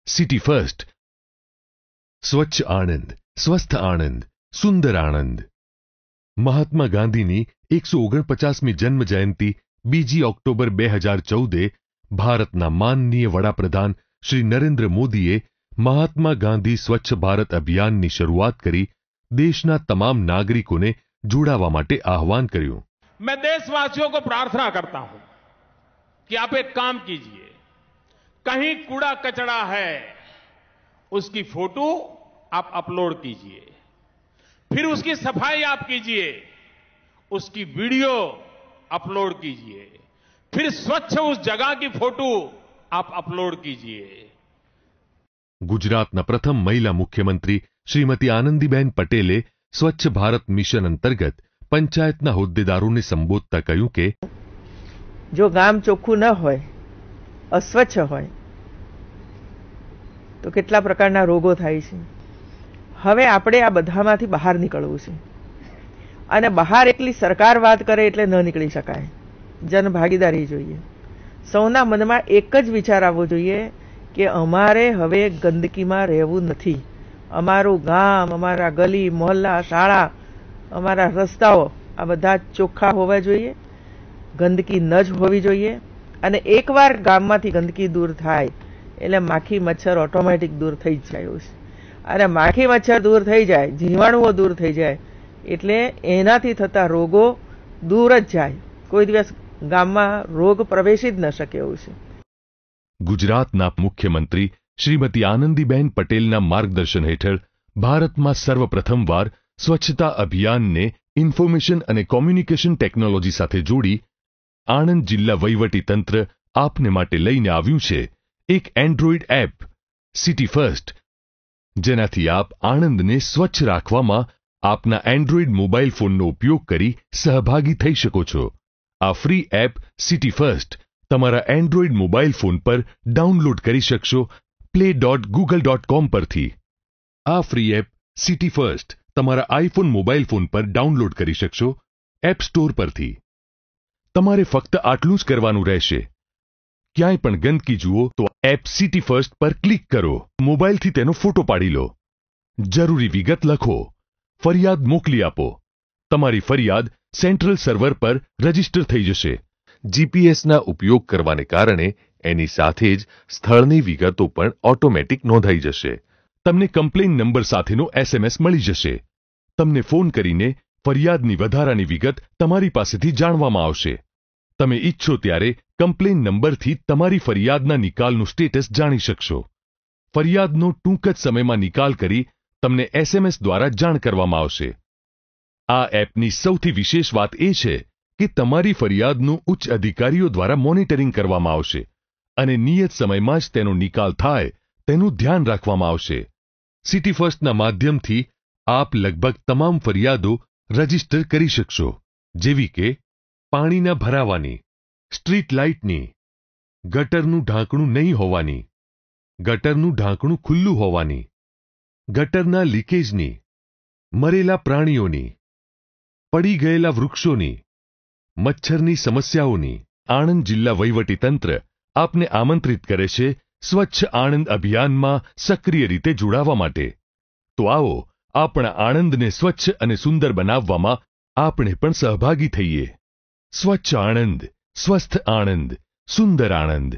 City first, स्वच्छ आनंद, स्वस्थ आनंद, सुंदर आनंद। મહાત્મા ગાંધીની 149મી જન્મ જયંતિ 2 ઓક્ટોબર 2014 ભારતના માનનીય વડાપ્રધાન શ્રી નરેન્દ્ર મોદીએ મહાત્મા ગાંધી સ્વચ્છ ભારત અભિયાનની શરૂઆત કરી દેશના તમામ નાગરિકોને જોડાવા માટે આહવાન કર્યું। मैं देशवासियों को प्रार्थना करता हूं कि आप एक काम कीजिए, कहीं कूड़ा कचरा है उसकी फोटो आप अपलोड कीजिए, फिर उसकी सफाई आप कीजिए, उसकी वीडियो अपलोड कीजिए, फिर स्वच्छ उस जगह की फोटो आप अपलोड कीजिए। गुजरातना प्रथम महिला मुख्यमंत्री श्रीमती आनंदीबेन पटेले स्वच्छ भारत मिशन अंतर्गत पंचायतना होद्देदारोने संबोधता कह्युं के जो गाम चोख्खुं न होय, अस्वच्छ होय तो केटला प्रकारना रोगो थाय छे। हवे आपणे आ बधामांथी बहार निकळवुं छे अने बहार एकली सरकार वात करे एटले न निकળી शकाय। जनभागीदारी जोईए। सौना मनमा एक ज विचार आवવો જોઈએ કે અમારે હવે ગંદકીમાં રહેવું નથી। અમારું ગામ, અમારા ગલી મોહલ્લા, શાળા, અમારા રસ્તાઓ આ બધા ચોખ્ખા હોવા જોઈએ, ગંદકી ન જ હોવી જોઈએ। અને એકવાર ગામમાંથી ગંદકી દૂર થાય એટલે માખી મચ્છર ઓટોમેટિક દૂર થઈ જ જાય છે। અને માખી મચ્છર દૂર થઈ જાય, જીવાણુઓ દૂર થઈ જાય એટલે એનાથી થતા રોગો દૂર જ જાય। કોઈ દિવસ ગામમાં રોગ પ્રવેશી જ ન શકે એવું છે। गुजरातना मुख्यमंत्री श्रीमती आनंदीबेन पटेलना मार्गदर्शन हेठळ भारतमां सर्वप्रथमवार स्वच्छता अभियानने इन्फॉर्मेशन अने कम्युनिकेशन टेक्नोलॉजी साथे जोड़ी आणंद जिल्ला वहीवटी तंत्र आपने माटे लईने आव्युं छे एक एंड्रॉइड एप सिटी फर्स्ट, जेनाथी आप आणंदने स्वच्छ राखवामां आपना एंड्रॉइड मोबाइल फोननो उपयोग करी सहभागी थई शको छो। आ फ्री एप सिटी फर्स्ट तमारा एंड्रॉइड मोबाइल फोन पर डाउनलोड करी शकशो play.google.com परथी। आ फ्री एप सिटी फर्स्ट तमारा आईफोन मोबाइल फोन पर डाउनलोड करी शकशो एप स्टोर परथी। तमारे फक्त आटलुं ज करवानुं रहेशे। क्यांय पण गंदकी जुओ तो एप सिटी फर्स्ट पर क्लिक करो, मोबाइल थी तेनो फोटो पाड़ी लो, जरूरी विगत लखो, फरियाद मोकली आपो। तमारी फरियाद सेंट्रल सर्वर पर रजिस्टर थई जशे। जीपीएसना उपयोग करवाने कारणे एनी साथे ज स्थळनी विगतो पण ऑटोमेटिक नोंधाई जशे। तमने कम्प्लेन नंबर साथेनो एसएमएस मळी जशे। तमने फोन करीने फरियादनी वधारानी विगत तमारी पासेथी जाणवामां आवशे। तमे इच्छो त्यारे कम्प्लेन नंबरथी तमारी फरियादना निकालनुं स्टेटस जाणी शकशो। फरियादनो टूंक ज समयमां निकाल करी तमने एसएमएस द्वारा जाण करवामां आवशे। आ एपनी सौथी विशेष वात ए छे कि तमारी फरियादनुं उच्च अधिकारीओ द्वारा मॉनिटरिंग करवामां आवशे अने नियत समयमां ज तेनो निकाल थाय तेनुं ध्यान राखवामां आवशे। सिटी फर्स्टना माध्यमथी आप लगभग तमाम फरियादो रजिस्टर करी शकशो, जेवी के पाणीना भरावानी, स्ट्रीट लाइटनी, गटरनुं ढांकणुं नहीं होवानी, गटरनुं ढांकणुं खुल्लुं होवानी, गटરના લીકેજની, મરેલા પ્રાણીઓની, પડી ગયેલા વૃક્ષોની, મચ્છરની સમસ્યાઓની। આણંદ જિલ્લા વહીવટી તંત્ર આપને આમંત્રિત કરે છે સ્વચ્છ આણંદ અભિયાનમાં સક્રિય રીતે જોડાવા માટે। તો આવો આપણા આણંદને સ્વચ્છ અને સુંદર બનાવવામાં આપણે પણ સહભાગી થઈએ। સ્વચ્છ આણંદ, સ્વસ્થ આણંદ, સુંદર આણંદ।